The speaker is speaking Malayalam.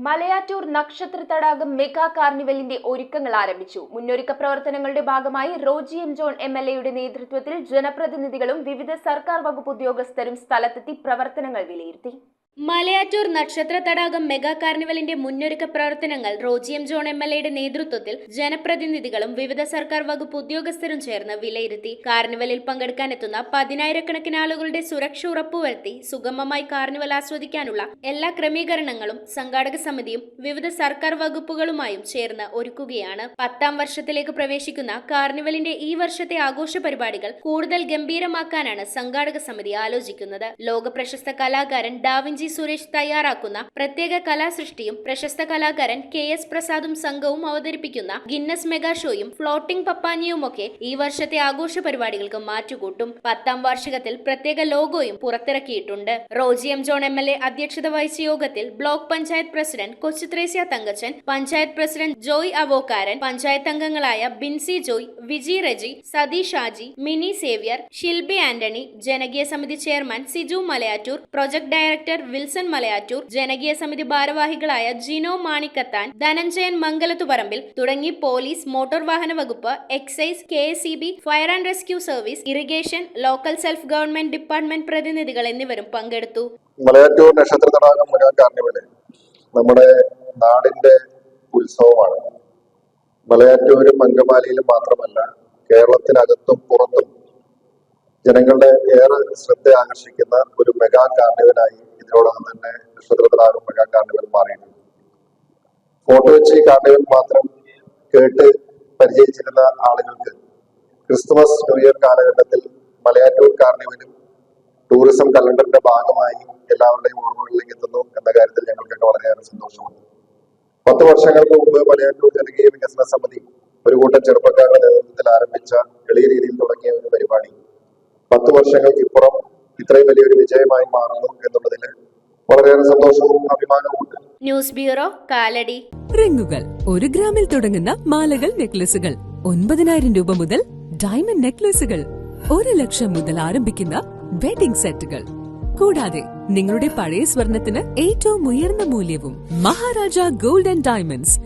മലയാറ്റൂർ നക്ഷത്ര തടാകം മെഗാ കാർണിവലിന്റെ ഒരുക്കങ്ങൾ ആരംഭിച്ചു. മുന്നൊരുക്ക പ്രവർത്തനങ്ങളുടെ ഭാഗമായി റോജി എം ജോൺ എംഎൽഎയുടെ നേതൃത്വത്തിൽ ജനപ്രതിനിധികളും വിവിധ സർക്കാർ വകുപ്പ് ഉദ്യോഗസ്ഥരും സ്ഥലത്തെത്തി പ്രവർത്തനങ്ങൾ വിലയിരുത്തി. മലയാറ്റൂർ നക്ഷത്ര തടാകം മെഗാ കാർണിവലിന്റെ മുന്നൊരുക്ക പ്രവർത്തനങ്ങൾ റോജി എം ജോൺ എംഎൽഎയുടെ നേതൃത്വത്തിൽ ജനപ്രതിനിധികളും വിവിധ സർക്കാർ വകുപ്പ് ഉദ്യോഗസ്ഥരും ചേർന്ന് വിലയിരുത്തി. കാർണിവലിൽ പങ്കെടുക്കാനെത്തുന്ന 10,000-കണക്കിന് ആളുകളുടെ സുരക്ഷ ഉറപ്പുവരുത്തി സുഗമമായി കാർണിവൽ ആസ്വദിക്കാനുള്ള എല്ലാ ക്രമീകരണങ്ങളും സംഘാടക സമിതിയും വിവിധ സർക്കാർ വകുപ്പുകളുമായും ചേർന്ന് ഒരുക്കുകയാണ്. 10ാം വർഷത്തിലേക്ക് പ്രവേശിക്കുന്ന കാർണിവലിന്റെ ഈ വർഷത്തെ ആഘോഷ പരിപാടികൾ കൂടുതൽ ഗംഭീരമാക്കാനാണ് സംഘാടക സമിതി ആലോചിക്കുന്നത്. ലോക പ്രശസ്ത കലാകാരൻ ഡാവിഞ്ചി സുരേഷ് തയ്യാറാക്കുന്ന പ്രത്യേക കലാസൃഷ്ടിയും പ്രശസ്ത കലാകാരൻ KS പ്രസാദും സംഘവും അവതരിപ്പിക്കുന്ന ഗിന്നസ് മെഗാ ഷോയും ഫ്ലോട്ടിംഗ് പപ്പാനിയുമൊക്കെ ഈ വർഷത്തെ ആഘോഷ പരിപാടികൾക്ക് മാറ്റുകൂട്ടും. 10ാം വാർഷികത്തിൽ പ്രത്യേക ലോഗോയും പുറത്തിറക്കിയിട്ടുണ്ട്. റോജി എം ജോൺ MLA അധ്യക്ഷത വഹിച്ച യോഗത്തിൽ block panchayat president Kochuthresia Thankachan, panchayat president Joy Avokkaran, panchayat അംഗങ്ങളായ ബിൻസി ജോയ്, വിജി റെജി, സതീഷ് ഷാജി, മിനി സേവ്യർ, ഷിൽബി ആന്റണി, ജനകീയ സമിതി chairman Siju Malayattoor, project director Wilson Malayattoor, ജനകീയ സമിതി ഭാരവാഹികളായ ജിനോ മാണിക്കത്താൻ, ധനഞ്ജയൻ മംഗലത്തുപറമ്പിൽ തുടങ്ങി പോലീസ്, മോട്ടോർ വാഹന വകുപ്പ്, excise, KSEB, fire and rescue service, irrigation, local self government department പ്രതിനിധികൾ എന്നിവരും പങ്കെടുത്തു. മലയാറ്റൂർ നക്ഷത്ര തടാകം മെഗാ കാർണിവല് നമ്മുടെ നാടിന്റെ ഉത്സവമാണ്. മലയാറ്റൂരും അങ്കമാലിയിലും മാത്രമല്ല, കേരളത്തിനകത്തും പുറത്തും ജനങ്ങളുടെ ഏറെ ശ്രദ്ധ ആകർഷിക്കുന്ന ഒരു മെഗാ കാർണിവലായി ഇതിനോടകം തന്നെ നക്ഷത്ര തടാകം മെഗാ കാർണിവൽ മാറിയിട്ടുണ്ട്. ഫോട്ടോ വെച്ച് ഈ കാർണിവൽ മാത്രം കേട്ട് പരിചയിച്ചിരുന്ന ആളുകൾക്ക് ക്രിസ്തുമസ് ന്യൂ ഇയർ കാലഘട്ടത്തിൽ മലയാറ്റൂർ കാർണിവലും ടൂറിസം കലണ്ടറിന്റെ ഭാഗമായി എല്ലാവരുടെയും ഓർമ്മകളിലേക്ക് എത്തുന്നു എന്ന കാര്യത്തിൽ ഞങ്ങൾക്കൊക്കെ വളരെയേറെ സന്തോഷമുണ്ട്. 10 വർഷങ്ങൾക്ക് മുമ്പ് മലയാറ്റൂർ ജനകീയ വികസന സമിതി ഒരു കൂട്ടം ചെറുപ്പക്കാരുടെ നേതൃത്വത്തിൽ ആരംഭിച്ച എളിയ രീതിയിൽ തുടങ്ങിയ ഒരു പരിപാടി 10 വർഷങ്ങൾക്ക് ഇപ്പുറം ഇത്രയും വലിയൊരു വിജയമായി മാറുന്നു എന്നുള്ളതിൽ വളരെയേറെ സന്തോഷവും അഭിമാനവുമുണ്ട്. News bureau, Kalady. റിങ്ങുകൾ 1 ഗ്രാമിൽ തുടങ്ങുന്ന മാലകൾ, നെക്ലസുകൾ 9,000 രൂപ മുതൽ ഡയമണ്ട് നെക്ലസുകൾ 1 ലക്ഷം മുതൽ ആരംഭിക്കുന്ന വെഡിംഗ് സെറ്റുകൾ, കൂടാതെ നിങ്ങളുടെ പഴയ സ്വർണത്തിന് ഏറ്റവും ഉയർന്ന മൂല്യവും. Maharaja gold and diamonds,